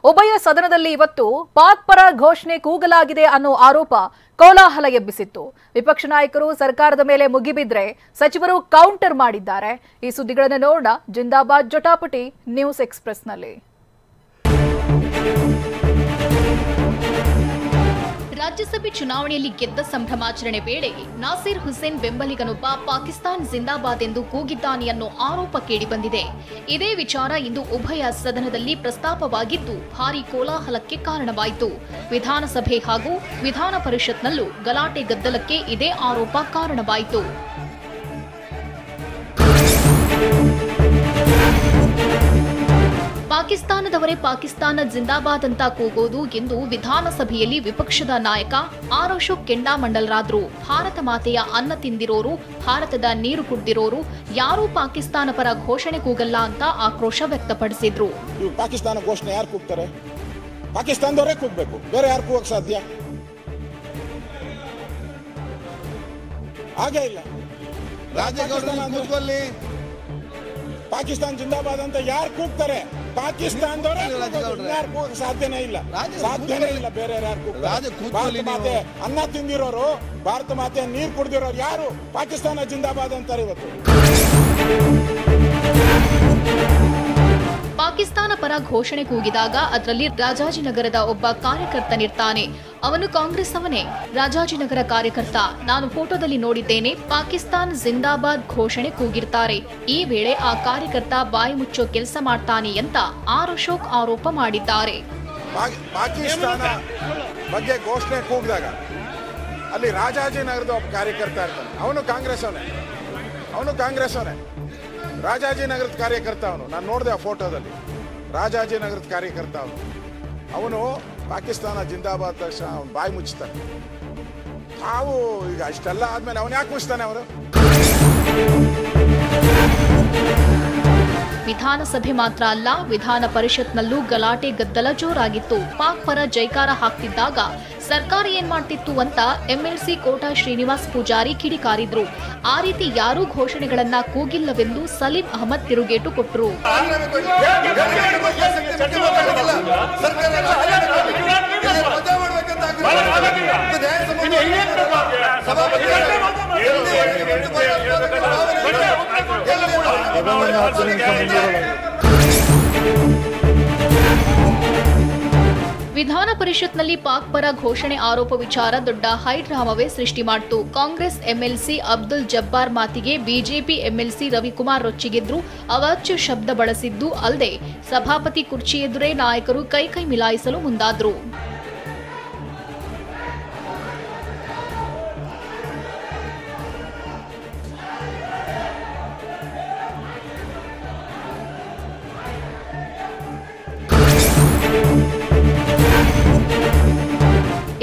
ಉಭಯ ಸದನದಲ್ಲಿ ಇವತ್ತು ಪಾಕ್ ಪರ ಘೋಷಣೆ ಕೂಗಲಾಗಿದೆ ಅನ್ನೋ ಆರೋಪ ಕೋಲಾಹಲ ಎಬ್ಬಿಸಿತ್ತು. ವಿಪಕ್ಷ ನಾಯಕರು ಸರ್ಕಾರದ ಮೇಲೆ ಮುಗಿಬಿದ್ರೆ ಸಚಿವರು ಕೌಂಟರ್ ಮಾಡಿದ್ದಾರೆ. ಈ ಸುದ್ದಿಗಳನ್ನು ನೋಡೋಣ ಜಿಂದಾಬಾದ್ ಜಟಾಪಟಿ ನ್ಯೂಸ್ ಎಕ್ಸ್‌ಪ್ರೆಸ್‌ನಲ್ಲಿ. ರಾಜ್ಯಸಭೆ ಚುನಾವಣೆಯಲ್ಲಿ ಗೆದ್ದ ಸಂಭ್ರಮಾಚರಣೆ ವೇಳೆ ನಾಸಿರ್ ಹುಸೇನ್ ಬೆಂಬಲಿಗನೊಬ್ಬ ಪಾಕಿಸ್ತಾನ್ ಜಿಂದಾಬಾದ್ ಎಂದು ಕೂಗಿದ್ದಾನೆ ಅನ್ನೋ ಆರೋಪ ಕೇಳಿಬಂದಿದೆ. ಇದೇ ವಿಚಾರ ಇಂದು ಉಭಯ ಸದನದಲ್ಲಿ ಪ್ರಸ್ತಾಪವಾಗಿದ್ದು ಭಾರೀ ಕೋಲಾಹಲಕ್ಕೆ ಕಾರಣವಾಯಿತು. ವಿಧಾನಸಭೆ ಹಾಗೂ ವಿಧಾನ ಪರಿಷತ್ನಲ್ಲೂ ಗಲಾಟೆ ಗದ್ದಲಕ್ಕೆ ಇದೇ ಆರೋಪ ಕಾರಣವಾಯಿತು. ಪಾಕಿಸ್ತಾನದವರೇ ಪಾಕಿಸ್ತಾನ ಜಿಂದಾಬಾದ್ ಅಂತ ಕೂಗೋದು ಎಂದು ವಿಧಾನಸಭೆಯಲ್ಲಿ ವಿಪಕ್ಷದ ನಾಯಕ ಆರ್ ಅಶೋಕ್ ಕೆಂಡಾಮಂಡಲರಾದ್ರು. ಭಾರತ ಮಾತೆಯ ಅನ್ನ ತಿಂದಿರೋರು, ಭಾರತದ ನೀರು ಕುಡಿದಿರೋರು ಯಾರೂ ಪಾಕಿಸ್ತಾನ ಪರ ಘೋಷಣೆ ಕೂಗಲ್ಲ ಅಂತ ಆಕ್ರೋಶ ವ್ಯಕ್ತಪಡಿಸಿದ್ರು. ಪಾಕಿಸ್ತಾನ ಘೋಷಣೆ ಯಾರು ಕೂಗ್ತಾರೆ? ಪಾಕಿಸ್ತಾನದವರೇ ಕೂಗಬೇಕು, ಬೇರೆ ಯಾರು ಕೂಗಕ್ಕೆ ಸಾಧ್ಯ? ಹಾಗೆ ಇಲ್ಲ. ಪಾಕಿಸ್ತಾನ ಜಿಂದಾಬಾದ್ ಅಂತ ಯಾರು ಕೂಗ್ತಾರೆ? ಪಾಕಿಸ್ತಾನದವರೇ ಯಾರು ಕೂಗಕ್ಕೆ ಸಾಧ್ಯನೇ ಇಲ್ಲ, ಸಾಧ್ಯನೇ ಇಲ್ಲ. ಬೇರೆ ಯಾರು ಕೂಗ್ತಾರೆ? ಭಾರತ ಮಾತೆ ಅನ್ನ ತಿಂದಿರೋರು, ಭಾರತ ಮಾತೆ ನೀರು ಕುಡಿದಿರೋರು ಯಾರು ಪಾಕಿಸ್ತಾನ ಜಿಂದಾಬಾದ್ ಅಂತಾರೆ ಇವತ್ತು? ಪಾಕಿಸ್ತಾನ ಪರ ಘೋಷಣೆ ಕೂಗಿದಾಗ ಅದರಲ್ಲಿ ರಾಜಾಜಿನಗರದ ಒಬ್ಬ ಕಾರ್ಯಕರ್ತನಿರ್ತಾನೆ. ಅವನು ಕಾಂಗ್ರೆಸ್ ಅವನೇ, ರಾಜಾಜಿನಗರ ಕಾರ್ಯಕರ್ತ. ನಾನು ಫೋಟೋದಲ್ಲಿ ನೋಡಿದ್ದೇನೆ. ಪಾಕಿಸ್ತಾನ್ ಜಿಂದಾಬಾದ್ ಘೋಷಣೆ ಕೂಗಿರ್ತಾರೆ. ಈ ವೇಳೆ ಆ ಕಾರ್ಯಕರ್ತ ಬಾಯಿ ಮುಚ್ಚೋ ಕೆಲಸ ಮಾಡ್ತಾನೆ ಅಂತ ಆರ್ ಅಶೋಕ್ ಆರೋಪ ಮಾಡಿದ್ದಾರೆ. ಪಾಕಿಸ್ತಾನ ಬಗ್ಗೆ ಘೋಷಣೆ ಕೂಗಿದಾಗ ಅಲ್ಲಿ ರಾಜಾಜಿನಗರದ ಒಬ್ಬ ಕಾರ್ಯಕರ್ತ ಇರ್ತಾನೆ. ಅವನು ಕಾಂಗ್ರೆಸ್ ಅವನೇ, ರಾಜಾಜಿನಗರದ ಕಾರ್ಯಕರ್ತ ಅವನು. ನಾನು ನೋಡಿದೆ ಆ ಫೋಟೋದಲ್ಲಿ, ರಾಜಾಜಿನಗರದ ಕಾರ್ಯಕರ್ತ ಅವನು ಪಾಕಿಸ್ತಾನ ಜಿಂದಾಬಾದ್ ತಕ್ಷಣ ಅವನು ಬಾಯಿ ಮುಚ್ಚುತ್ತಾನೆ. ತಾವು ಈಗ ಅಷ್ಟೆಲ್ಲ ಆದ್ಮೇಲೆ ಅವನು ಯಾಕೆ ಮುಚ್ತಾನೆ? ಅವರು ವಿಧಾನಸಭೆ ಮಾತ್ರ ಅಲ್ಲ, ವಿಧಾನ ಪರಿಷತ್ನಲ್ಲೂ ಗಲಾಟೆ ಗದ್ದಲ ಜೋರಾಗಿತ್ತು. ಪಾಕ್ ಪರ ಜೈಕಾರ ಹಾಕ್ತಿದ್ದಾಗ ಸರ್ಕಾರ ಏನ್ ಮಾಡ್ತಿತ್ತು ಅಂತ ಎಂಎಲ್ಸಿ ಕೋಟಾ ಶ್ರೀನಿವಾಸ್ ಪೂಜಾರಿ ಕಿಡಿಕಾರಿದ್ರು. ಆ ರೀತಿ ಯಾರೂ ಘೋಷಣೆಗಳನ್ನ ಕೂಗಿಲ್ಲವೆಂದು ಸಲೀಂ ಅಹಮದ್ ತಿರುಗೇಟು ಕೊಟ್ಟರು. ವಿಧಾನ ಪರಿಷತ್ನಲ್ಲಿ ಪಾಕ್ ಪರ ಘೋಷಣೆ ಆರೋಪ ವಿಚಾರ ದೊಡ್ಡ ಹೈಡ್ರಾಮವೇ ಸೃಷ್ಟಿ ಮಾಡಿತು. ಕಾಂಗ್ರೆಸ್ ಎಂಎಲ್ಸಿ ಅಬ್ದುಲ್ ಜಬ್ಬಾರ್ ಮಾತಿಗೆ ಬಿಜೆಪಿ ಎಂಎಲ್ಸಿ ರವಿಕುಮಾರ್ ರೊಚ್ಚಿಗೆದ್ರು. ಅವಾಚ್ಯ ಶಬ್ದ ಬಳಸಿದ್ದು ಅಲ್ಲದೆ ಸಭಾಪತಿ ಕುರ್ಚಿ ಎದುರೇ ನಾಯಕರು ಕೈ ಮಿಲಾಯಿಸಲು ಮುಂದಾದ್ರು.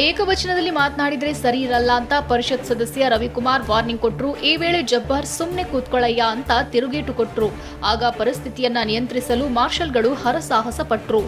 ಏಕವಚನದಲ್ಲಿ ಮಾತನಾಡಿದ್ರೆ ಸರಿ ಇರಲ್ಲ ಅಂತ ಪರಿಷತ್ ಸದಸ್ಯ ರವಿಕುಮಾರ್ ವಾರ್ನಿಂಗ್ ಕೊಟ್ರು. ಈ ವೇಳೆ ಜಬ್ಬಾರ್ ಸುಮ್ನೆ ಕೂತ್ಕೊಳ್ಳಯ್ಯ ಅಂತ ತಿರುಗೇಟು ಕೊಟ್ರು. ಆಗ ಪರಿಸ್ಥಿತಿಯನ್ನ ನಿಯಂತ್ರಿಸಲು ಮಾರ್ಷಲ್ಗಳು ಹರಸಾಹಸ ಪಟ್ರು.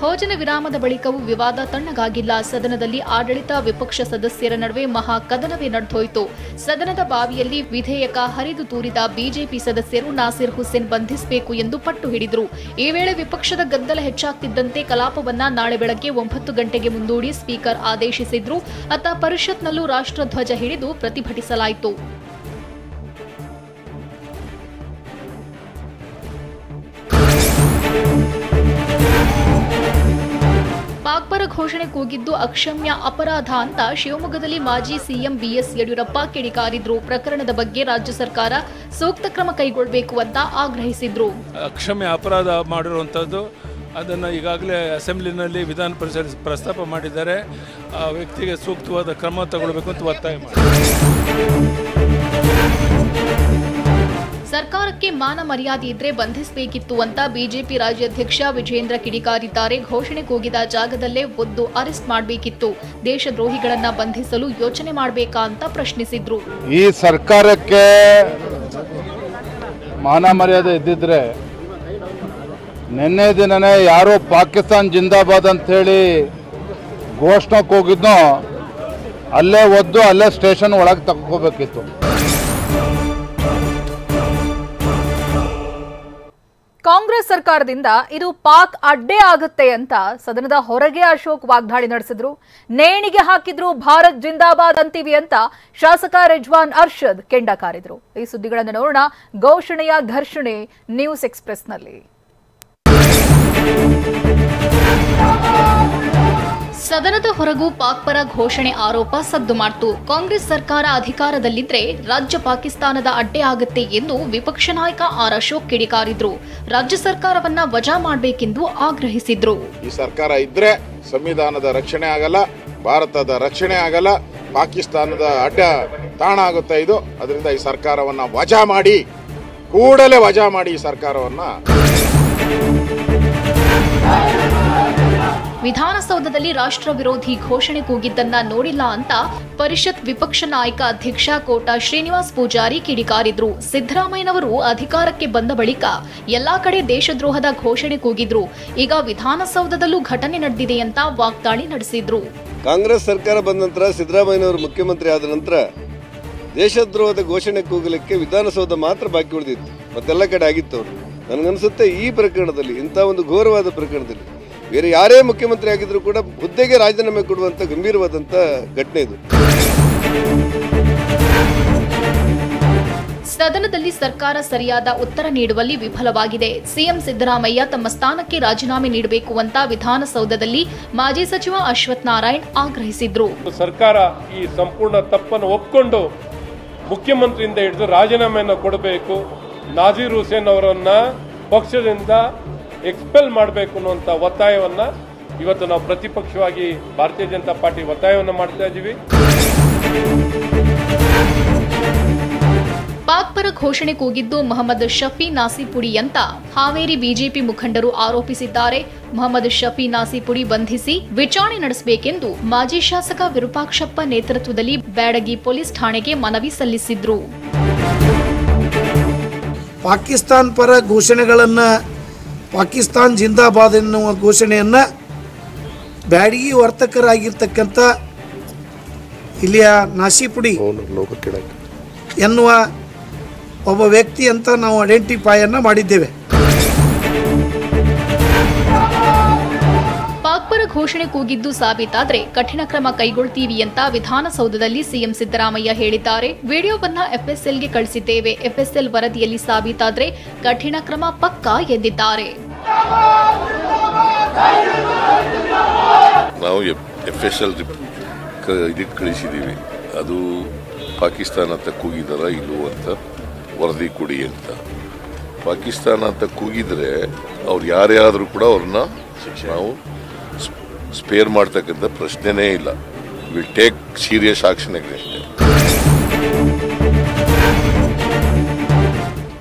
ಭೋಜನ ವಿರಾಮದ ಬಳಿಕವೂ ವಿವಾದ ತಣ್ಣಗಾಗಿಲ್ಲ. ಸದನದಲ್ಲಿ ಆಡಳಿತ ವಿಪಕ್ಷ ಸದಸ್ಯರ ನಡುವೆ ಮಹಾ ಕದನವೇ ನಡೆದೋಯಿತು. ಸದನದ ಬಾವಿಯಲ್ಲಿ ವಿಧೇಯಕ ಹರಿದು ತೂರಿದ ಬಿಜೆಪಿ ಸದಸ್ಯರು ನಾಸಿರ್ ಹುಸೇನ್ ಬಂಧಿಸಬೇಕು ಎಂದು ಪಟ್ಟು ಹಿಡಿದರು. ಈ ವೇಳೆ ವಿಪಕ್ಷದ ಗದ್ದಲ ಹೆಚ್ಚಾಗ್ತಿದ್ದಂತೆ ಕಲಾಪವನ್ನ ನಾಳೆ ಬೆಳಗ್ಗೆ 9 ಗಂಟೆಗೆ ಮುಂದೂಡಿ ಸ್ಪೀಕರ್ ಆದೇಶಿಸಿದ್ರು. ಅತ್ತ ಪರಿಷತ್ನಲ್ಲೂ ರಾಷ್ಟ್ರಧ್ವಜ ಹಿಡಿದು ಪ್ರತಿಭಟಿಸಲಾಯಿತು. ಪಾಕ್ ಪರ ಘೋಷಣೆ ಕೂಗಿದ್ದು ಅಕ್ಷಮ್ಯ ಅಪರಾಧ ಅಂತ ಶಿವಮೊಗ್ಗದಲ್ಲಿ ಮಾಜಿ ಸಿಎಂ ಬಿಎಸ್ ಯಡಿಯೂರಪ್ಪ ಕಿಡಿಕಾರಿದ್ರು. ಪ್ರಕರಣದ ಬಗ್ಗೆ ರಾಜ್ಯ ಸರ್ಕಾರ ಸೂಕ್ತ ಕ್ರಮ ಕೈಗೊಳ್ಳಬೇಕು ಅಂತ ಆಗ್ರಹಿಸಿದ್ರು. ಅಕ್ಷಮ್ಯ ಅಪರಾಧ ಮಾಡಿರುವಂಥದ್ದು ಅದನ್ನು ಈಗಾಗಲೇ ಅಸೆಂಬ್ಲಿನಲ್ಲಿ ವಿಧಾನ ಪರಿಷತ್ ಪ್ರಸ್ತಾಪ ಮಾಡಿದ್ದಾರೆ. ಆ ವ್ಯಕ್ತಿಗೆ ಸೂಕ್ತವಾದ ಕ್ರಮ ತಗೊಳ್ಬೇಕು ಅಂತ ಒತ್ತಾಯ ಮಾಡಿದ್ದಾರೆ. ಸರ್ಕಾರಕ್ಕೆ ಮಾನ ಮರ್ಯಾದೆ ಇದ್ರೆ ಬಂಧಿಸಬೇಕಿತ್ತು ಅಂತ ಬಿಜೆಪಿ ರಾಜ್ಯಾಧ್ಯಕ್ಷ ವಿಜೇಂದ್ರ ಕಿಡಿಕಾರಿದ್ದಾರೆ. ಘೋಷಣೆ ಕೂಗಿದ ಜಾಗದಲ್ಲೇ ಒದ್ದು ಅರೆಸ್ಟ್ ಮಾಡಬೇಕಿತ್ತು. ದೇಶದ್ರೋಹಿಗಳನ್ನ ಬಂಧಿಸಲು ಯೋಚನೆ ಮಾಡಬೇಕಾ ಅಂತ ಪ್ರಶ್ನಿಸಿದ್ರು. ಈ ಸರ್ಕಾರಕ್ಕೆ ಮಾನ ಮರ್ಯಾದೆ ಇದ್ದಿದ್ರೆ ನಿನ್ನೆ ದಿನನೇ ಯಾರೋ ಪಾಕಿಸ್ತಾನ್ ಜಿಂದಾಬಾದ್ ಅಂಥೇಳಿ ಘೋಷಣೆ ಕೂಗಿದ್ನೋ ಅಲ್ಲೇ ಒದ್ದು ಅಲ್ಲೇ ಸ್ಟೇಷನ್ ಒಳಗೆ ತಗೋಬೇಕಿತ್ತು. ಕಾಂಗ್ರೆಸ್ ಸರ್ಕಾರದಿಂದ ಇದು ಪಾಕ್ ಅಡ್ಡೆ ಆಗುತ್ತೆ ಅಂತ ಸದನದ ಹೊರಗೆ ಅಶೋಕ್ ವಾಗ್ದಾಳಿ ನಡೆಸಿದ್ರು. ನೇಣಿಗೆ ಹಾಕಿದ್ರು ಭಾರತ್ ಜಿಂದಾಬಾದ್ ಅಂತೀವಿ ಅಂತ ಶಾಸಕ ರಿಜ್ವಾನ್ ಅರ್ಷದ್ ಕೆಂಡ ಕಾರಿದ್ರು. ಈ ಸುದ್ದಿಗಳನ್ನು ನೋಡೋಣ ಘೋಷಣೆಯ ಘರ್ಷಣೆ ನ್ಯೂಸ್ ಎಕ್ಸ್‌ಪ್ರೆಸ್ನಲ್ಲಿ. ಸದನದ ಹೊರಗೂ ಪಾಕ್ ಪರ ಘೋಷಣೆ ಆರೋಪ ಸದ್ದು ಮಾಡಿತು. ಕಾಂಗ್ರೆಸ್ ಸರ್ಕಾರ ಅಧಿಕಾರದಲ್ಲಿದ್ರೆ ರಾಜ್ಯ ಪಾಕಿಸ್ತಾನದ ಅಡ್ಡೆ ಆಗುತ್ತೆ ಎಂದು ವಿಪಕ್ಷ ನಾಯಕ ಆರ್ ಅಶೋಕ್ ಕಿಡಿಕಾರಿದ್ರು. ರಾಜ್ಯ ಸರ್ಕಾರವನ್ನ ವಜಾ ಮಾಡಬೇಕೆಂದು ಆಗ್ರಹಿಸಿದ್ರು. ಈ ಸರ್ಕಾರ ಇದ್ರೆ ಸಂವಿಧಾನದ ರಕ್ಷಣೆ ಆಗಲ್ಲ, ಭಾರತದ ರಕ್ಷಣೆ ಆಗಲ್ಲ, ಪಾಕಿಸ್ತಾನದ ಅಡ್ಡ ತಾಣ ಆಗುತ್ತೆ ಇದು. ಅದರಿಂದ ಈ ಸರ್ಕಾರವನ್ನ ವಜಾ ಮಾಡಿ, ಕೂಡಲೇ ವಜಾ ಮಾಡಿ ಈ ಸರ್ಕಾರವನ್ನ. ವಿಧಾನಸೌಧದಲ್ಲಿ ರಾಷ್ಟ್ರ ವಿರೋಧಿ ಘೋಷಣೆ ಕೂಗಿದ್ದನ್ನ ನೋಡಿಲ್ಲ ಅಂತ ಪರಿಷತ್ ವಿಪಕ್ಷ ನಾಯಕ ಅಧ್ಯಕ್ಷ ಕೋಟ ಶ್ರೀನಿವಾಸ್ ಪೂಜಾರಿ ಕಿಡಿಕಾರಿದ್ರು. ಸಿದ್ದರಾಮಯ್ಯನವರು ಅಧಿಕಾರಕ್ಕೆ ಬಂದ ಬಳಿಕ ಎಲ್ಲಾ ಕಡೆ ದೇಶದ್ರೋಹದ ಘೋಷಣೆ ಕೂಗಿದ್ರು. ಈಗ ವಿಧಾನಸೌಧದಲ್ಲೂ ಘಟನೆ ನಡೆದಿದೆ ಅಂತ ವಾಗ್ದಾಳಿ ನಡೆಸಿದ್ರು. ಕಾಂಗ್ರೆಸ್ ಸರ್ಕಾರ ಬಂದ ನಂತರ ಸಿದ್ದರಾಮಯ್ಯನವರು ಮುಖ್ಯಮಂತ್ರಿ ಆದ ನಂತರ ದೇಶದ್ರೋಹದ ಘೋಷಣೆ ಕೂಗಲಿಕ್ಕೆ ವಿಧಾನಸೌಧ ಮಾತ್ರ ಬಾಕಿ ಉಳಿದಿತ್ತು, ಮತ್ತೆಲ್ಲ ಕಡೆ ಆಗಿತ್ತು. ಅವರು ನನಗನ್ಸುತ್ತೆ ಈ ಪ್ರಕರಣದಲ್ಲಿ, ಇಂಥ ಒಂದು ಘೋರವಾದ ಪ್ರಕರಣದಲ್ಲಿ ಬೇರೆ ಯಾರೇ ಮುಖ್ಯಮಂತ್ರಿ ಆಗಿದ್ರು ಕೂಡ ಹುದ್ದೆಗೆ ರಾಜೀನಾಮೆ ಕೊಡುವಂತ ಗಂಭೀರವಾದಂತ ಘಟನೆ ಇದು. ಸದನದಲ್ಲಿ ಸರ್ಕಾರ ಸರಿಯಾದ ಉತ್ತರ ನೀಡುವಲ್ಲಿ ವಿಫಲವಾಗಿದೆ. ಸಿಎಂ ಸಿದ್ದರಾಮಯ್ಯ ತಮ್ಮ ಸ್ಥಾನಕ್ಕೆ ರಾಜೀನಾಮೆ ನೀಡಬೇಕು ಅಂತ ವಿಧಾನಸೌಧದಲ್ಲಿ ಮಾಜಿ ಸಚಿವ ಅಶ್ವಥ್ ನಾರಾಯಣ್ ಆಗ್ರಹಿಸಿದ್ರು. ಸರ್ಕಾರ ಈ ಸಂಪೂರ್ಣ ತಪ್ಪನ್ನು ಒಪ್ಪಿಕೊಂಡು ಮುಖ್ಯಮಂತ್ರಿಯಿಂದ ಹಿಡಿದು ರಾಜೀನಾಮೆಯನ್ನು ಕೊಡಬೇಕು, ನಾಜೀರ್ ಹುಸೇನ್ ಅವರನ್ನ ಪಕ್ಷದಿಂದ ಎಕ್ಸ್ಪೆಲ್ ಮಾಡಬೇಕು ಅನ್ನುವಂಥ ಒತ್ತಾಯವನ್ನ ಇವತ್ತು ನಾವು ಪ್ರತಿಪಕ್ಷವಾಗಿ ಭಾರತೀಯ ಜನತಾ ಪಾರ್ಟಿ ಒತ್ತಾಯವನ್ನು ಮಾಡ್ತಾ ಇದ್ದೀವಿ. ಪಾಕ್ ಪರ ಘೋಷಣೆ ಕೂಗಿದ್ದು ಮೊಹಮ್ಮದ್ ಶಫಿ ನಾಸಿಪುಡಿ ಅಂತ ಹಾವೇರಿ ಬಿಜೆಪಿ ಮುಖಂಡರು ಆರೋಪಿಸಿದ್ದಾರೆ. ಮೊಹಮ್ಮದ್ ಶಫಿ ನಾಸಿಪುಡಿ ಬಂಧಿಸಿ ವಿಚಾರಣೆ ನಡೆಸಬೇಕೆಂದು ಮಾಜಿ ಶಾಸಕ ವಿರೂಪಾಕ್ಷಪ್ಪ ನೇತೃತ್ವದಲ್ಲಿ ಬ್ಯಾಡಗಿ ಪೊಲೀಸ್ ಠಾಣೆಗೆ ಮನವಿ ಸಲ್ಲಿಸಿದ್ರು. ಪಾಕಿಸ್ತಾನ್ ಪರ ಘೋಷಣೆಗಳನ್ನ, ಪಾಕಿಸ್ತಾನ್ ಜಿಂದಾಬಾದ್ ಎನ್ನುವ ಘೋಷಣೆಯನ್ನು ಬ್ಯಾಡಗಿ ವರ್ತಕರಾಗಿರ್ತಕ್ಕಂಥ ಇಲ್ಲಿಯ ನಾಸಿಪುಡಿ ಎನ್ನುವ ಒಬ್ಬ ವ್ಯಕ್ತಿ ಅಂತ ನಾವು ಐಡೆಂಟಿಫೈಯನ್ನು ಮಾಡಿದ್ದೇವೆ. ಪಾಕ್ ಪರ ಘೋಷಣೆ ಕೂಗಿದ್ದು ಸಾಬೀತಾದ್ರೆ ಕಠಿಣ ಕ್ರಮ ಕೈಗೊಳ್ತೀವಿ ಅಂತ ವಿಧಾನಸೌಧದಲ್ಲಿ ಸಿಎಂ ಸಿದ್ದರಾಮಯ್ಯ ಹೇಳಿದ್ದಾರೆ. ವಿಡಿಯೋವನ್ನ ಎಫ್ಎಸ್ಎಲ್ಗೆ ಕಳಿಸಿದ್ದೇವೆ, ಎಫ್ಎಸ್ಎಲ್ ವರದಿಯಲ್ಲಿ ಸಾಬೀತಾದ್ರೆ ಕಠಿಣ ಕ್ರಮ ಪಕ್ಕಾ ಎಂದಿದ್ದಾರೆ. ನಾವು ಎಫ್ಎಸ್ಎಲ್ ಇದಕ್ಕೆ ಕಳಿಸಿದ್ದೀವಿ, ಅದು ಪಾಕಿಸ್ತಾನ ಅಂತ ಕೂಗಿದಾರ ಇಲ್ಲವೋ ಅಂತ ವರದಿ ಕೊಡಿ ಅಂತ. ಪಾಕಿಸ್ತಾನ ಅಂತ ಕೂಗಿದ್ರೆ ಅವ್ರು ಯಾರೇ ಆದರೂ ಕೂಡ ಅವ್ರನ್ನ ನಾವು ಸ್ಪೇರ್ ಮಾಡ್ತಕ್ಕಂಥ ಪ್ರಶ್ನೆನೇ ಇಲ್ಲ. Will take serious action against them.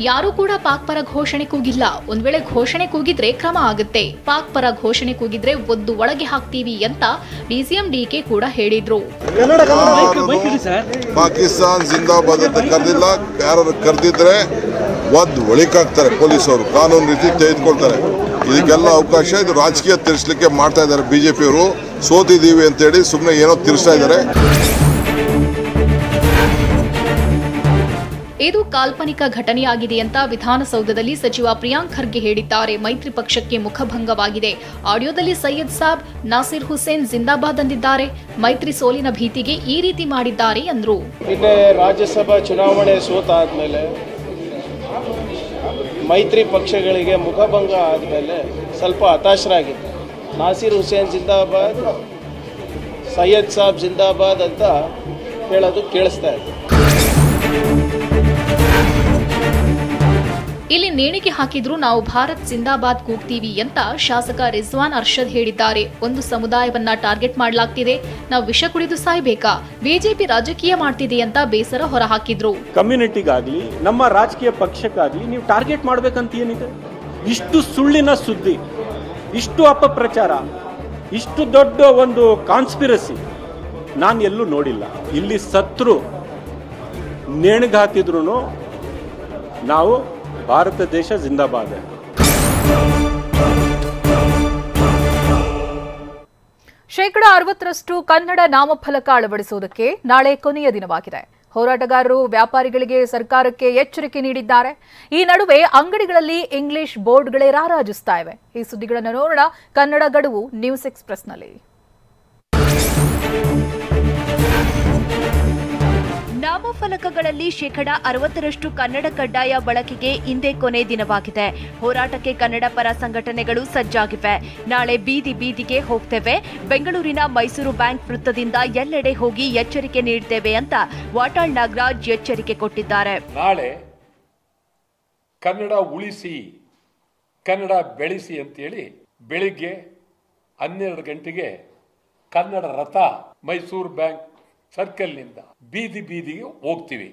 ಯಾರೂ ಕೂಡ ಪಾಕ್ ಪರ ಘೋಷಣೆ ಕೂಗಿಲ್ಲ. ಒಂದ್ ವೇಳೆ ಘೋಷಣೆ ಕೂಗಿದ್ರೆ ಕ್ರಮ ಆಗುತ್ತೆ. ಪಾಕ್ ಪರ ಘೋಷಣೆ ಕೂಗಿದ್ರೆ ಒದ್ದು ಒಳಗೆ ಹಾಕ್ತೀವಿ ಅಂತ ಡಿಸಿಎಂ ಡಿಕೆ ಕೂಡ ಹೇಳಿದ್ರು. ಪಾಕಿಸ್ತಾನ್ ಜಿಂದಾಬಾದ್ ಅಂತ ಕರೆದಿಲ್ಲ, ಯಾರು ಕರೆದಿದ್ರೆ ಒದ್ದು ಒಳಕಾಗ್ತಾರೆ ಪೊಲೀಸರು, ಕಾನೂನು ರೀತಿ ತೆಗೆದುಕೊಳ್ತಾರೆ. ಇದಕ್ಕೆಲ್ಲ ಅವಕಾಶ ಇದು ರಾಜಕೀಯ ತಿರ್ಸ್ಲಿಕ್ಕೆ ಮಾಡ್ತಾ ಇದ್ದಾರೆ. ಬಿಜೆಪಿಯವರು ಸೋತಿದ್ದೀವಿ ಅಂತೇಳಿ ಸುಮ್ಮನೆ ಏನೋ ತಿರ್ಸ್ತಾ ಇದ್ದಾರೆ. ಇದು ಕಾಲ್ಪನಿಕ ಘಟನೆಯಾಗಿದೆ ಅಂತ ವಿಧಾನಸೌಧದಲ್ಲಿ ಸಚಿವ ಪ್ರಿಯಾಂಕ್ ಖರ್ಗೆ ಹೇಳಿದ್ದಾರೆ. ಮೈತ್ರಿ ಪಕ್ಷಕ್ಕೆ ಮುಖಭಂಗವಾಗಿದೆ. ಆಡಿಯೋದಲ್ಲಿ ಸೈಯದ್ ಸಾಬ್, ನಾಸಿರ್ ಹುಸೇನ್ ಜಿಂದಾಬಾದ್ ಅಂದಿದ್ದಾರೆ. ಮೈತ್ರಿ ಸೋಲಿನ ಭೀತಿಗೆ ಈ ರೀತಿ ಮಾಡಿದ್ದಾರೆ ಎಂದರು. ನಿನ್ನೆ ರಾಜ್ಯಸಭಾ ಚುನಾವಣೆ ಸೋತಾದ್ಮೇಲೆ ಮೈತ್ರಿ ಪಕ್ಷಗಳಿಗೆ ಮುಖಭಂಗ ಆದಮೇಲೆ ಸ್ವಲ್ಪ ಹತಾಶರಾಗಿದೆ. ನಾಸಿರ್ ಹುಸೇನ್ ಜಿಂದಾಬಾದ್, ಸೈಯದ್ ಸಾಬ್ ಜಿಂದಾಬಾದ್ ಅಂತ ಹೇಳೋದು ಕೇಳಿಸ್ತಾ ಇದೆ. ಇಲ್ಲಿ ನೇಣಿಗೆ ಹಾಕಿದ್ರು ನಾವು ಭಾರತ್ ಜಿಂದಾಬಾದ್ ಕೂಗ್ತೀವಿ ಅಂತ ಶಾಸಕ ರಿಜ್ವಾನ್ ಅರ್ಷದ್ ಹೇಳಿದ್ದಾರೆ. ಒಂದು ಸಮುದಾಯವನ್ನ ಟಾರ್ಗೆಟ್ ಮಾಡಲಾಗ್ತಿದೆ, ನಾವು ವಿಷ ಕುಡಿದು ಸಾಯ್ಬೇಕಾ, ಬಿಜೆಪಿ ರಾಜಕೀಯ ಮಾಡ್ತಿದೆ ಅಂತ ಬೇಸರ ಹೊರಹಾಕಿದ್ರು. ಕಮ್ಯುನಿಟಿಗಾಗ್ಲಿ ನಮ್ಮ ರಾಜಕೀಯ ಪಕ್ಷಕ್ಕಾಗ್ಲಿ ನೀವು ಟಾರ್ಗೆಟ್ ಮಾಡ್ಬೇಕಂತ ಏನಿದೆ? ಇಷ್ಟು ಸುಳ್ಳಿನ ಸುದ್ದಿ, ಇಷ್ಟು ಅಪಪ್ರಚಾರ, ಇಷ್ಟು ದೊಡ್ಡ ಒಂದು ಕಾನ್ಸ್ಪಿರಸಿ ನಾನು ಎಲ್ಲೂ ನೋಡಿಲ್ಲ. ಇಲ್ಲಿ ಸತ್ರು ನೇಣಿಗೆ ಹಾಕಿದ್ರು ನಾವು ಭಾರತ ದೇಶ ಜಿಂದಾಬಾದ್. ಶೇಕಡಾ 60ರಷ್ಟು ಕನ್ನಡ ನಾಮಫಲಕ ಅಳವಡಿಸುವುದಕ್ಕೆ ನಾಳೆ ಕೊನೆಯ ದಿನವಾಗಿದೆ. ಹೋರಾಟಗಾರರು ವ್ಯಾಪಾರಿಗಳಿಗೆ ಸರ್ಕಾರಕ್ಕೆ ಎಚ್ಚರಿಕೆ ನೀಡಿದ್ದಾರೆ. ಈ ನಡುವೆ ಅಂಗಡಿಗಳಲ್ಲಿ ಇಂಗ್ಲಿಷ್ ಬೋರ್ಡ್ಗಳೇ ರಾರಾಜಿಸ್ತಾ ಇವೆ. ಈ ಸುದ್ದಿಗಳನ್ನು ನೋಡೋಣ ಕನ್ನಡ ಗಡುವು ನ್ಯೂಸ್ ಎಕ್ಸ್‌ಪ್ರೆಸ್‌ನಲ್ಲಿ. ನಾಮಫಲಕಗಳಲ್ಲಿ ಶೇಕಡಾ 60ರಷ್ಟು ಕನ್ನಡ ಕಡ್ಡಾಯ ಬಳಕೆಗೆ ಇಂದೇ ಕೊನೆ ದಿನವಾಗಿದೆ. ಹೋರಾಟಕ್ಕೆ ಕನ್ನಡ ಪರ ಸಂಘಟನೆಗಳು ಸಜ್ಜಾಗಿವೆ. ನಾಳೆ ಬೀದಿ ಬೀದಿಗೆ ಹೋಗ್ತೇವೆ, ಬೆಂಗಳೂರಿನ ಮೈಸೂರು ಬ್ಯಾಂಕ್ ವೃತ್ತದಿಂದ ಎಲ್ಲೆಡೆ ಹೋಗಿ ಎಚ್ಚರಿಕೆ ನೀಡ್ತೇವೆ ಅಂತ ವಾಟಾಳ್ ನಾಗರಾಜ್ ಎಚ್ಚರಿಕೆ ಕೊಟ್ಟಿದ್ದಾರೆ. ನಾಳೆ ಕನ್ನಡ ಉಳಿಸಿ ಕನ್ನಡ ಬೆಳೆಸಿ ಅಂತೇಳಿ ಬೆಳಿಗ್ಗೆ 12 ಗಂಟೆಗೆ ಕನ್ನಡ ರಥ ಮೈಸೂರು ಬ್ಯಾಂಕ್ ಸರ್ಕಲ್ನಿಂದ ಬೀದಿ ಬೀದಿಗೆ ಹೋಗ್ತೀವಿ.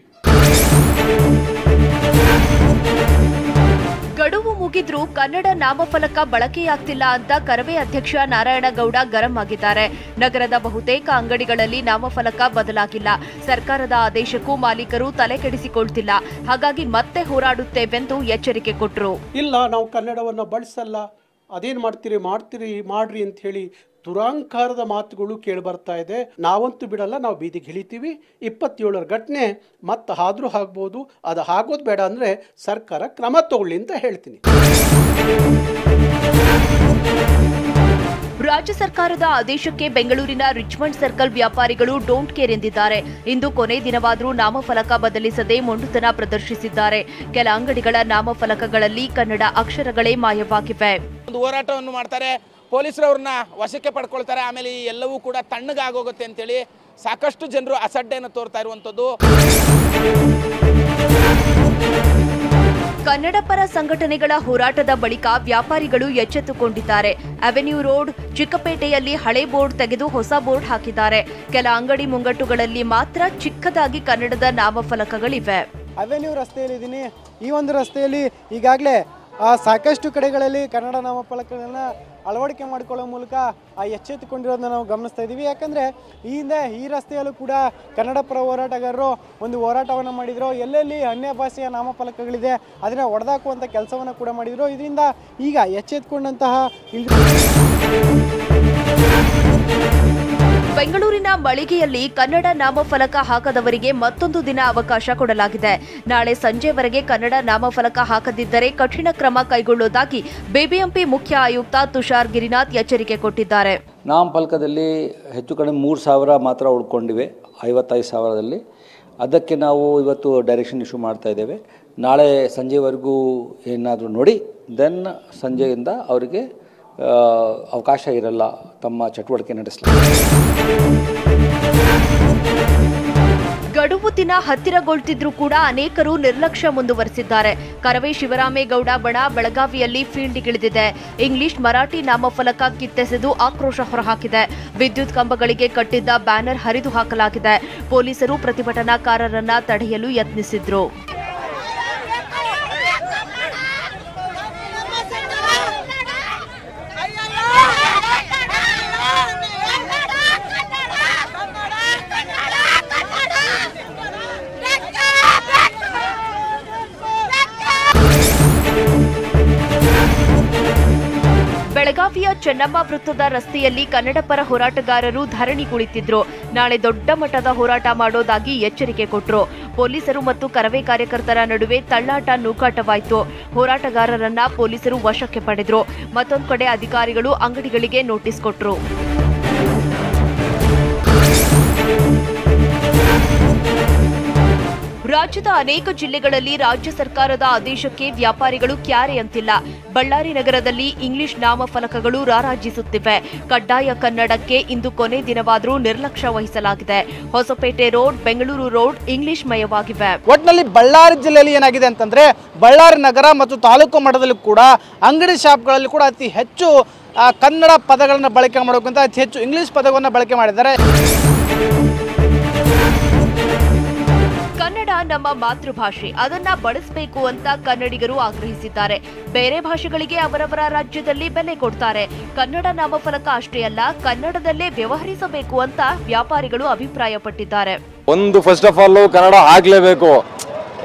ಗಡುವು ಮುಗಿದ್ರೂ ಕನ್ನಡ ನಾಮಫಲಕ ಬಳಕೆಯಾಗ್ತಿಲ್ಲ ಅಂತ ಕರವೇ ಅಧ್ಯಕ್ಷ ನಾರಾಯಣಗೌಡ ಗರಂ ಆಗಿದ್ದಾರೆ. ನಗರದ ಬಹುತೇಕ ಅಂಗಡಿಗಳಲ್ಲಿ ನಾಮಫಲಕ ಬದಲಾಗಿಲ್ಲ. ಸರ್ಕಾರದ ಆದೇಶಕ್ಕೂ ಮಾಲೀಕರು ತಲೆ ಕೆಡಿಸಿಕೊಳ್ತಿಲ್ಲ. ಹಾಗಾಗಿ ಮತ್ತೆ ಹೋರಾಡುತ್ತೇವೆಂದು ಎಚ್ಚರಿಕೆ ಕೊಟ್ಟರು. ಇಲ್ಲ, ನಾವು ಕನ್ನಡವನ್ನು ಬಳಸಲ್ಲ, ಅದೇನು ಮಾಡ್ರಿ ಅಂತ ಹೇಳಿ ದುರಾಂಕಾರದ ಮಾತುಗಳು ಕೇಳಿಬರ್ತಾ ಇದೆ. ನಾವಂತೂ ಬಿಡಲ್ಲ, ನಾವು ಬೀದಿಗೆ ಇಳಿತೀವಿ. 27ರ ಘಟನೆ ಮತ್ತೆ ಆದ್ರೂ ಆಗ್ಬೋದು. ಅದು ಆಗೋದು ಬೇಡ ಅಂದರೆ ಸರ್ಕಾರ ಕ್ರಮ ತಗೊಳ್ಳಿ ಅಂತ ಹೇಳ್ತೀನಿ. ರಾಜ್ಯ ಸರ್ಕಾರದ ಆದೇಶಕ್ಕೆ ಬೆಂಗಳೂರಿನ ರಿಚ್ಮಂಡ್ ಸರ್ಕಲ್ ವ್ಯಾಪಾರಿಗಳು ಡೋಂಟ್ ಕೇರ್ ಎಂದಿದ್ದಾರೆ. ಇಂದು ಕೊನೆ ದಿನವಾದರೂ ನಾಮಫಲಕ ಬದಲಿಸದೆ ಮೊಂಡುತನ ಪ್ರದರ್ಶಿಸಿದ್ದಾರೆ. ಕೆಲ ಅಂಗಡಿಗಳ ನಾಮಫಲಕಗಳಲ್ಲಿ ಕನ್ನಡ ಅಕ್ಷರಗಳೇ ಮಾಯವಾಗಿವೆ. ಒಂದು ಹೋರಾಟವನ್ನು ಮಾಡ್ತಾರೆ, ಪೊಲೀಸರು ಅವ್ರನ್ನ ವಶಕ್ಕೆ ಪಡ್ಕೊಳ್ತಾರೆ. ಆಮೇಲೆ ಎಲ್ಲವೂ ಕೂಡ ತಣ್ಣಗಾಗೋಗುತ್ತೆ ಅಂತೇಳಿ ಸಾಕಷ್ಟು ಜನರು ಅಸಡ್ಡೆಯನ್ನು ತೋರ್ತಾ ಇರುವಂಥದ್ದು. ಕನ್ನಡ ಪರ ಸಂಘಟನೆಗಳ ಹೋರಾಟದ ಬಳಿಕ ವ್ಯಾಪಾರಿಗಳು ಎಚ್ಚೆತ್ತುಕೊಂಡಿದ್ದಾರೆ. ಅವೆನ್ಯೂ ರೋಡ್, ಚಿಕ್ಕಪೇಟೆಯಲ್ಲಿ ಹಳೆ ಬೋರ್ಡ್ ತೆಗೆದು ಹೊಸ ಬೋರ್ಡ್ ಹಾಕಿದ್ದಾರೆ. ಕೆಲ ಅಂಗಡಿ ಮುಂಗಟ್ಟುಗಳಲ್ಲಿ ಮಾತ್ರ ಚಿಕ್ಕದಾಗಿ ಕನ್ನಡದ ನಾಮಫಲಕಗಳಿವೆ. ಅವೆನ್ಯೂ ರಸ್ತೆಯಲ್ಲಿದ್ದೀನಿ. ಈ ಒಂದು ರಸ್ತೆಯಲ್ಲಿ ಈಗಾಗಲೇ ಸಾಕಷ್ಟು ಕಡೆಗಳಲ್ಲಿ ಕನ್ನಡ ನಾಮಫಲಕಗಳನ್ನು ಅಳವಡಿಕೆ ಮಾಡಿಕೊಳ್ಳೋ ಮೂಲಕ ಎಚ್ಚೆತ್ತುಕೊಂಡಿರೋದನ್ನ ನಾವು ಗಮನಿಸ್ತಾ ಇದ್ದೀವಿ. ಯಾಕಂದರೆ ಈ ಹಿಂದೆ ಈ ರಸ್ತೆಯಲ್ಲೂ ಕೂಡ ಕನ್ನಡ ಪರ ಹೋರಾಟಗಾರರು ಒಂದು ಹೋರಾಟವನ್ನು ಮಾಡಿದರು. ಎಲ್ಲೆಲ್ಲಿ ಅನ್ಯ ಭಾಷೆಯ ನಾಮಫಲಕಗಳಿದೆ ಅದನ್ನು ಒಡೆದಾಕುವಂಥ ಕೆಲಸವನ್ನು ಕೂಡ ಮಾಡಿದರು. ಇದರಿಂದ ಈಗ ಎಚ್ಚೆತ್ತುಕೊಂಡಂತಹ ಬೆಂಗಳೂರಿನ ಮಳಿಗೆಯಲ್ಲಿ ಕನ್ನಡ ನಾಮಫಲಕ ಹಾಕದವರಿಗೆ ಮತ್ತೊಂದು ದಿನ ಅವಕಾಶ ಕೊಡಲಾಗಿದೆ. ನಾಳೆ ಸಂಜೆವರೆಗೆ ಕನ್ನಡ ನಾಮಫಲಕ ಹಾಕದಿದ್ದರೆ ಕಠಿಣ ಕ್ರಮ ಕೈಗೊಳ್ಳುವುದಾಗಿ ಬಿಬಿಎಂಪಿ ಮುಖ್ಯ ಆಯುಕ್ತ ತುಷಾರ್ ಗಿರಿನಾಥ್ ಎಚ್ಚರಿಕೆ ಕೊಟ್ಟಿದ್ದಾರೆ. ನಾಮಫಲಕದಲ್ಲಿ ಹೆಚ್ಚು ಕಡಿಮೆ 3,000 ಮಾತ್ರ ಉಳ್ಕೊಂಡಿವೆ 55,000ದಲ್ಲಿ. ಅದಕ್ಕೆ ನಾವು ಇವತ್ತು ಡೈರೆಕ್ಷನ್ ಇಶ್ಯೂ ಮಾಡ್ತಾ ಇದ್ದೇವೆ. ನಾಳೆ ಸಂಜೆವರೆಗೂ ಏನಾದರೂ ನೋಡಿ ದೆನ್ ಸಂಜೆಯಿಂದ ಅವರಿಗೆ ಅವಕಾಶ ಇರಲ್ಲ ತಮ್ಮ ಚಟುವಟಿಕೆ ನಡೆಸಲು. ಗಡುವು ದಿನ ಹತ್ತಿರಗೊಳ್ತಿದ್ರೂ ಕೂಡ ಅನೇಕರು ನಿರ್ಲಕ್ಷ್ಯ ಮುಂದುವರೆಸಿದ್ದಾರೆ. ಕರವೇ ಶಿವರಾಮೇಗೌಡ ಬಣ ಬೆಳಗಾವಿಯಲ್ಲಿ ಫೀಲ್ಡ್ಗಿಳಿದಿದೆ. ಇಂಗ್ಲಿಷ್ ಮರಾಠಿ ನಾಮಫಲಕ ಕಿತ್ತೆಸೆದು ಆಕ್ರೋಶ ಹೊರಹಾಕಿದೆ. ವಿದ್ಯುತ್ ಕಂಬಗಳಿಗೆ ಕಟ್ಟಿದ್ದ ಬ್ಯಾನರ್ ಹರಿದು ಹಾಕಲಾಗಿದೆ. ಪೊಲೀಸರು ಪ್ರತಿಭಟನಾಕಾರರನ್ನ ತಡೆಯಲು ಯತ್ನಿಸಿದ್ರು. ಬೆಳಗಾವಿಯ ಚೆನ್ನಮ್ಮ ವೃತ್ತದ ರಸ್ತೆಯಲ್ಲಿ ಕನ್ನಡ ಪರ ಹೋರಾಟಗಾರರು ಧರಣಿ ಕುಳಿತಿದ್ರು. ನಾಳೆ ದೊಡ್ಡ ಮಟ್ಟದ ಹೋರಾಟ ಮಾಡೋದಾಗಿ ಎಚ್ಚರಿಕೆ ಕೊಟ್ಟರು. ಪೊಲೀಸರು ಮತ್ತು ಕರವೇ ಕಾರ್ಯಕರ್ತರ ನಡುವೆ ತಳ್ಳಾಟ ನೂಕಾಟವಾಯಿತು. ಹೋರಾಟಗಾರರನ್ನ ಪೊಲೀಸರು ವಶಕ್ಕೆ ಪಡೆದ್ರು. ಮತ್ತೊಂದು ಕಡೆ ಅಧಿಕಾರಿಗಳು ಅಂಗಡಿಗಳಿಗೆ ನೋಟಿಸ್ ಕೊಟ್ಟರು. ರಾಜ್ಯದ ಅನೇಕ ಜಿಲ್ಲೆಗಳಲ್ಲಿ ರಾಜ್ಯ ಸರ್ಕಾರದ ಆದೇಶಕ್ಕೆ ವ್ಯಾಪಾರಿಗಳು ಕ್ಯಾರೆ ಅಂತಿಲ್ಲ. ಬಳ್ಳಾರಿ ನಗರದಲ್ಲಿ ಇಂಗ್ಲಿಷ್ ನಾಮಫಲಕಗಳು ರಾರಾಜಿಸುತ್ತಿವೆ. ಕಡ್ಡಾಯ ಕನ್ನಡಕ್ಕೆ ಇಂದು ಕೊನೆ ದಿನವಾದರೂ ನಿರ್ಲಕ್ಷ್ಯ ವಹಿಸಲಾಗಿದೆ. Hospet road, Bengaluru road English ಮಯವಾಗಿವೆ. ಒಟ್ಟಿನಲ್ಲಿ ಬಳ್ಳಾರಿ ಜಿಲ್ಲೆಯಲ್ಲಿ ಏನಾಗಿದೆ ಅಂತಂದ್ರೆ ಬಳ್ಳಾರಿ ನಗರ ಮತ್ತು ತಾಲೂಕು ಮಟ್ಟದಲ್ಲಿ ಕೂಡ ಅಂಗಡಿ ಶಾಪ್ಗಳಲ್ಲಿ ಕೂಡ ಅತಿ ಹೆಚ್ಚು ಕನ್ನಡ ಪದಗಳನ್ನು ಬಳಕೆ ಮಾಡೋಕ್ಕಿಂತ ಅತಿ ಹೆಚ್ಚು ಇಂಗ್ಲಿಷ್ ಪದವನ್ನು ಬಳಕೆ ಮಾಡಿದ್ದಾರೆ. ಕನ್ನಡ ನಮ್ಮ ಮಾತೃಭಾಷೆ, ಅದನ್ನ ಬಳಸಬೇಕು ಅಂತ ಕನ್ನಡಿಗರು ಆಗ್ರಹಿಸಿದ್ದಾರೆ. ಬೇರೆ ಭಾಷೆಗಳಿಗೆ ಅವರವರ ರಾಜ್ಯದಲ್ಲಿ ಬೆಲೆ ಕೊಡ್ತಾರೆ. ಕನ್ನಡ ನಾಮಫಲಕ ಅಷ್ಟೇ ಅಲ್ಲ, ಕನ್ನಡದಲ್ಲೇ ವ್ಯವಹರಿಸಬೇಕು ಅಂತ ವ್ಯಾಪಾರಿಗಳು ಅಭಿಪ್ರಾಯಪಟ್ಟಿದ್ದಾರೆ. ಒಂದು ಫಸ್ಟ್ ಆಫ್ ಆಲ್ ಕನ್ನಡ ಆಗ್ಲೇಬೇಕು.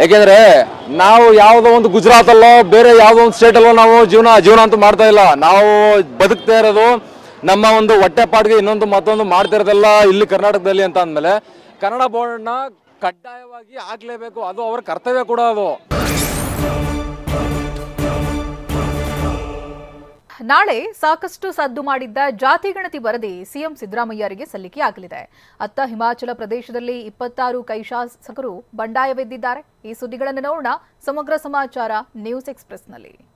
ಯಾಕೆಂದ್ರೆ ನಾವು ಯಾವುದೋ ಒಂದು ಗುಜರಾತಲ್ಲೋ ಬೇರೆ ಯಾವುದೋ ಒಂದು ಸ್ಟೇಟಲ್ಲೋ ನಾವು ಜೀವನ ಅಂತೂ ಮಾಡ್ತಾ ಇಲ್ಲ. ನಾವು ಬದುಕ್ತಾ ಇರೋದು ನಮ್ಮ ಒಂದು ಹೊಟ್ಟೆಪಾಡಿಗೆ ಇನ್ನೊಂದು ಮತ್ತೊಂದು ಮಾಡ್ತಿರೋದೆಲ್ಲ ಇಲ್ಲಿ ಕರ್ನಾಟಕದಲ್ಲಿ ಅಂತ ಅಂದಮೇಲೆ ಕನ್ನಡ ಬೋರ್ಡ್ನ ಕಡ್ಡಾಯವಾಗಿ ಹಾಕ್ಲೇಬೇಕು. ಅದು ಅವರ ಕರ್ತವ್ಯ ಕೂಡ. ಅದು ನಾಳೆ ಸಾಕಷ್ಟು ಸದ್ದು ಮಾಡಿದ್ದ ಜಾತಿ ಗಣತಿ ವರದಿ ಸಿಎಂ ಸಿದ್ದರಾಮಯ್ಯರಿಗೆ ಸಲ್ಲಿಕೆಯಾಗಲಿದೆ. ಅತ್ತ ಹಿಮಾಚಲ ಪ್ರದೇಶದಲ್ಲಿ 26 ಕೈ ಶಾಸಕರು ಬಂಡಾಯವೆದ್ದಿದ್ದಾರೆ. ಈ ಸುದ್ದಿಗಳನ್ನು ನೋಡೋಣ ಸಮಗ್ರ ಸಮಾಚಾರ ನ್ಯೂಸ್ ಎಕ್ಸ್‌ಪ್ರೆಸ್‌ನಲ್ಲಿ.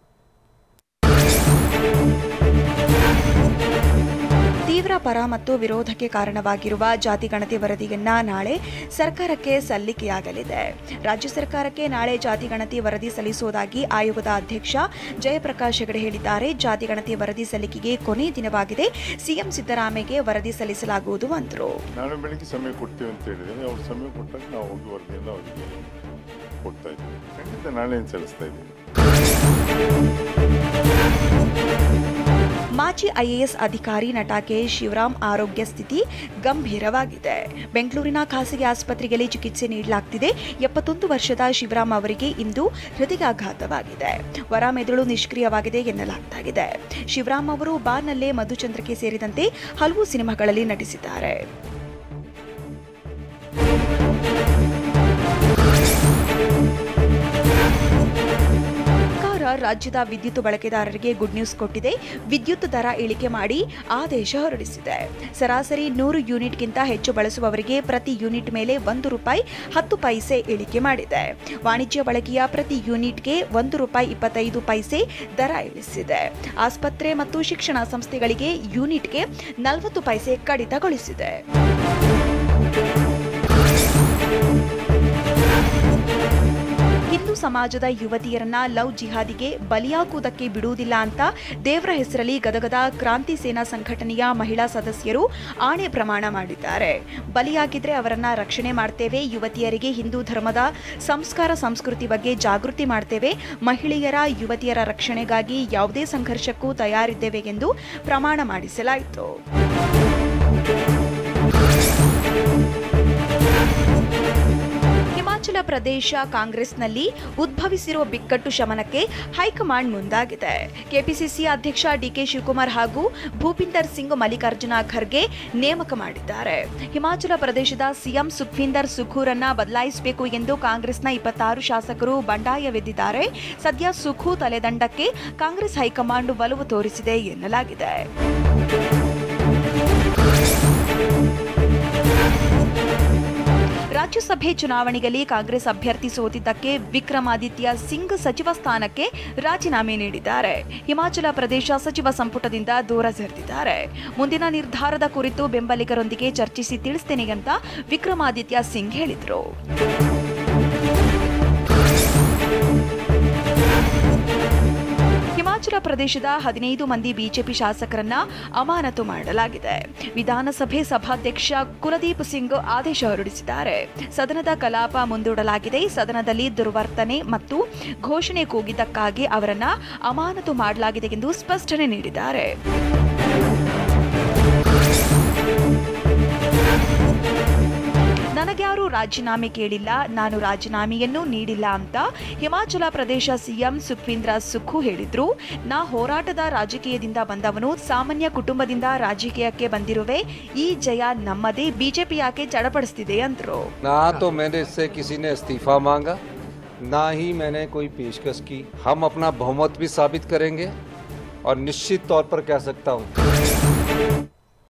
ತೀವ್ರ ಪರ ಮತ್ತು ವಿರೋಧಕ್ಕೆ ಕಾರಣವಾಗಿರುವ ಜಾತಿ ಗಣತಿ ವರದಿಯನ್ನ ನಾಳೆ ಸರ್ಕಾರಕ್ಕೆ ಸಲ್ಲಿಕೆಯಾಗಲಿದೆ. ರಾಜ್ಯ ಸರ್ಕಾರಕ್ಕೆ ನಾಳೆ ಜಾತಿ ಗಣತಿ ವರದಿ ಸಲ್ಲಿಸುವುದಾಗಿ ಆಯೋಗದ ಅಧ್ಯಕ್ಷ ಜಯಪ್ರಕಾಶ್ ಹೆಗಡೆ ಹೇಳಿದ್ದಾರೆ. ಜಾತಿ ಗಣತಿ ವರದಿ ಸಲ್ಲಿಕೆಗೆ ಕೊನೆ ದಿನವಾಗಿದೆ. ಸಿಎಂ ಸಿದ್ದರಾಮಯ್ಯಗೆ ವರದಿ ಸಲ್ಲಿಸಲಾಗುವುದು ಅಂದರು. ನಾಳೆ ಬೆಳಗ್ಗೆ ಸಮಯ ಕೊಡ್ತೀವಿ ಅಂತ ಹೇಳಿದರೆ ಅವ್ರು ಸಮಯ ಕೊಟ್ಟಾಗ ನಾವು ಹೋಗಿ ವರದಿಯನ್ನು ಅವರಿಗೆ ಕೊಡ್ತಾ ಇದ್ದೀವಿ. ಖಂಡಿತ ನಾಳೆ ಸಲ್ಲಿಸ್ತಾ ಇದ್ದೀವಿ. ಮಾಜಿ ಐಎಎಸ್ ಅಧಿಕಾರಿ ನಟ ಕೆ ಶಿವರಾಮ್ ಆರೋಗ್ಯ ಸ್ಥಿತಿ ಗಂಭೀರವಾಗಿದೆ. ಬೆಂಗಳೂರಿನ ಖಾಸಗಿ ಆಸ್ಪತ್ರೆಯಲ್ಲಿ ಚಿಕಿತ್ಸೆ ನೀಡಲಾಗುತ್ತಿದೆ. 71 ವರ್ಷದ ಶಿವರಾಮ್ ಅವರಿಗೆ ಇಂದು ಹೃದಯಾಘಾತವಾಗಿದೆ. ಹೊರ ಮೆದುಳು ನಿಷ್ಕ್ರಿಯವಾಗಿದೆ ಎನ್ನಲಾಗುತ್ತಿದೆ. ಶಿವರಾಮ್ ಅವರು ಬಾನಲ್ಲೇ ಮಧುಚಂದ್ರಕ್ಕೆ ಸೇರಿದಂತೆ ಹಲವು ಸಿನಿಮಾಗಳಲ್ಲಿ ನಟಿಸಿದ್ದಾರೆ. ರಾಜ್ಯದ ವಿದ್ಯುತ್ ಬಳಕೆದಾರರಿಗೆ ಗುಡ್ ನ್ಯೂಸ್ ಕೊಟ್ಟಿದೆ. ವಿದ್ಯುತ್ ದರ ಇಳಿಕೆ ಮಾಡಿ ಆದೇಶ ಹೊರಡಿಸಿದೆ. ಸರಾಸರಿ 100 ಯೂನಿಟ್ಗಿಂತ ಹೆಚ್ಚು ಬಳಸುವವರಿಗೆ ಪ್ರತಿ ಯೂನಿಟ್ ಮೇಲೆ ₹1.10 ಇಳಿಕೆ ಮಾಡಿದೆ. ವಾಣಿಜ್ಯ ಬಳಕೆಯ ಪ್ರತಿ ಯೂನಿಟ್ಗೆ ₹1.25 ದರ ಇಳಿಸಿದೆ. ಆಸ್ಪತ್ರೆ ಮತ್ತು ಶಿಕ್ಷಣ ಸಂಸ್ಥೆಗಳಿಗೆ ಯೂನಿಟ್ಗೆ 40 ಪೈಸೆ ಕಡಿತಗೊಳಿಸಿದೆ. ಹಿಂದೂ ಸಮಾಜದ ಯುವತಿಯರನ್ನ ಲವ್ ಜಿಹಾದಿಗೆ ಬಲಿಯಾಗುವುದಕ್ಕೆ ಬಿಡುವುದಿಲ್ಲ ಅಂತ ದೇವರ ಹೆಸರಲ್ಲಿ ಗದಗದ ಕ್ರಾಂತಿ ಸೇನಾ ಸಂಘಟನೆಯ ಮಹಿಳಾ ಸದಸ್ಯರು ಆಣೆ ಪ್ರಮಾಣ ಮಾಡಿದ್ದಾರೆ. ಬಲಿಯಾಗಿದ್ರೆ ಅವರನ್ನ ರಕ್ಷಣೆ ಮಾಡ್ತೇವೆ. ಯುವತಿಯರಿಗೆ ಹಿಂದೂ ಧರ್ಮದ ಸಂಸ್ಕಾರ ಸಂಸ್ಕೃತಿ ಬಗ್ಗೆ ಜಾಗೃತಿ ಮಾಡ್ತೇವೆ. ಮಹಿಳೆಯರ ಯುವತಿಯರ ರಕ್ಷಣೆಗಾಗಿ ಯಾವುದೇ ಸಂಘರ್ಷಕ್ಕೂ ತಯಾರಿದ್ದೇವೆ ಎಂದು ಪ್ರಮಾಣ ಮಾಡಿಸಲಾಯಿತು. ಹಿಮಾಚಲ ಪ್ರದೇಶ ಕಾಂಗ್ರೆಸ್ನಲ್ಲಿ ಉದ್ಭವಿಸಿರುವ ಬಿಕ್ಕಟ್ಟು ಶಮನಕ್ಕೆ ಹೈಕಮಾಂಡ್ ಮುಂದಾಗಿದೆ. ಕೆಪಿಸಿಸಿ ಅಧ್ಯಕ್ಷ ಡಿಕೆ ಶಿವಕುಮಾರ್ ಹಾಗೂ ಭೂಪಿಂದರ್ ಸಿಂಗ್ ಮಲ್ಲಿಕಾರ್ಜುನ ಖರ್ಗೆ ನೇಮಕ ಮಾಡಿದ್ದಾರೆ. ಹಿಮಾಚಲ ಪ್ರದೇಶದ ಸಿಎಂ ಸುಖ್ವಿಂದರ್ ಸುಖೂರನ್ನ ಬದಲಾಯಿಸಬೇಕು ಎಂದು ಕಾಂಗ್ರೆಸ್ನ 26 ಶಾಸಕರು ಬಂಡಾಯವೆದ್ದಿದ್ದಾರೆ. ಸದ್ಯ ಸುಖು ತಲೆದಂಡಕ್ಕೆ ಕಾಂಗ್ರೆಸ್ ಹೈಕಮಾಂಡ್ ಒಲವು ತೋರಿಸಿದೆ ಎನ್ನಲಾಗಿದೆ. ರಾಜ್ಯಸಭೆ ಚುನಾವಣೆಯಲ್ಲಿ ಕಾಂಗ್ರೆಸ್ ಅಭ್ಯರ್ಥಿ ಸೋತಿದ್ದಕ್ಕೆ ವಿಕ್ರಮಾದಿತ್ಯ ಸಿಂಗ್ ಸಚಿವ ಸ್ಥಾನಕ್ಕೆ ರಾಜೀನಾಮೆ ನೀಡಿದ್ದಾರೆ. ಹಿಮಾಚಲ ಪ್ರದೇಶ ಸಚಿವ ಸಂಪುಟದಿಂದ ದೂರ ಸರಿದಿದ್ದಾರೆ. ಮುಂದಿನ ನಿರ್ಧಾರದ ಕುರಿತು ಬೆಂಬಲಿಗರೊಂದಿಗೆ ಚರ್ಚಿಸಿ ತಿಳಿಸ್ತೇನೆ ಅಂತ ವಿಕ್ರಮಾದಿತ್ಯ ಸಿಂಗ್ ಹೇಳಿದರು. ಹಿಮಾಚಲ ಪ್ರದೇಶದ 15 ಮಂದಿ ಬಿಜೆಪಿ ಶಾಸಕರನ್ನ ಅಮಾನತು ಮಾಡಲಾಗಿದೆ. ವಿಧಾನಸಭೆ ಸಭಾಧ್ಯಕ್ಷ ಕುಲದೀಪ್ ಸಿಂಗ್ ಆದೇಶ ಹೊರಡಿಸಿದ್ದಾರೆ. ಸದನದ ಕಲಾಪ ಮುಂದೂಡಲಾಗಿದೆ. ಸದನದಲ್ಲಿ ದುರ್ವರ್ತನೆ ಮತ್ತು ಘೋಷಣೆ ಕೂಗಿದ್ದಕ್ಕಾಗಿ ಅವರನ್ನ ಅಮಾನತು ಮಾಡಲಾಗಿದೆ ಎಂದು ಸ್ಪಷ್ಟನೆ ನೀಡಿದ್ದಾರೆ. ನನಗ್ಯಾರೂ ರಾಜೀನಾಮೆ ಕೇಳಿಲ್ಲ, ನಾನು ರಾಜೀನಾಮೆಯನ್ನು ನೀಡಿಲ್ಲ ಅಂತ ಹಿಮಾಚಲ ಪ್ರದೇಶ ಸಿಎಂ ಸುಖ್ವಿಂದ್ರ ಸುಖು ಹೇಳಿದ್ರು. ನಾ ಹೋರಾಟದ ರಾಜಕೀಯದಿಂದ ಬಂದವನು, ಸಾಮಾನ್ಯ ಕುಟುಂಬದಿಂದ ರಾಜಕೀಯಕ್ಕೆ ಬಂದಿರುವೆ. ಈ ಜಯ ನಮ್ಮದೇ, ಬಿಜೆಪಿ ಯಾಕೆ ಚಡಪಡಿಸ್ತಿದೆ ಅಂದ್ರು. ना तो मैंने इससे किसी ने इस्तीफा मांगा, ना ही मैंने कोई पेशकश की. हम अपना बहुमत भी साबित करेंगे और निश्चित तौर पर कह सकता हूँ